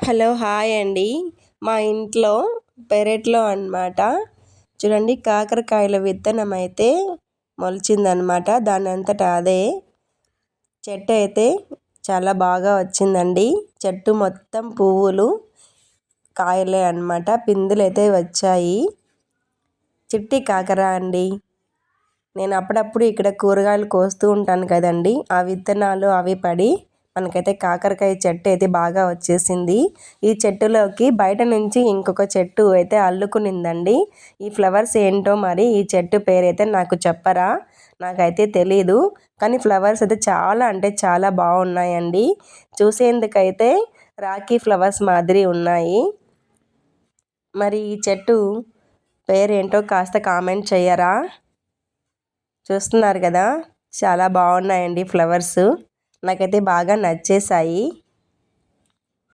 Hello hi అండి. మా ఇంట్లో పెరట్లో అన్నమాట. చూడండి కాకరకాయల విత్తనం అయితే మొలిచిందనమాట. దాని అంతటా అదే చెట్టు అయితే చాలా బాగా వచ్చిందండి. చెట్టు మొత్తం పువ్వులు కాయలే అన్నమాట. పిందులు అయితే వచ్చాయి. చిట్టి కాకర అండి. నేను అప్పుడప్పుడు ఇక్కడ కూరగాయలు కోస్తూ ఉంటాను కదండి, ఆ విత్తనాలు అవి పడి మనకైతే కాకరకాయ చెట్టు అయితే బాగా వచ్చేసింది. ఈ చెట్టులోకి బయట నుంచి ఇంకొక చెట్టు అయితే అల్లుకునిందండి. ఈ ఫ్లవర్స్ ఏంటో మరి ఈ చెట్టు పేరైతే నాకు చెప్పరా? నాకైతే తెలీదు. కానీ ఫ్లవర్స్ అయితే చాలా అంటే చాలా బాగున్నాయండి. చూసేందుకైతే రాఖీ ఫ్లవర్స్ మాదిరి ఉన్నాయి. మరి ఈ చెట్టు పేరేంటో కాస్త కామెంట్ చేయరా? చూస్తున్నారు కదా, చాలా బాగున్నాయండి ఫ్లవర్స్. నాకైతే బాగా నచ్చేసాయి.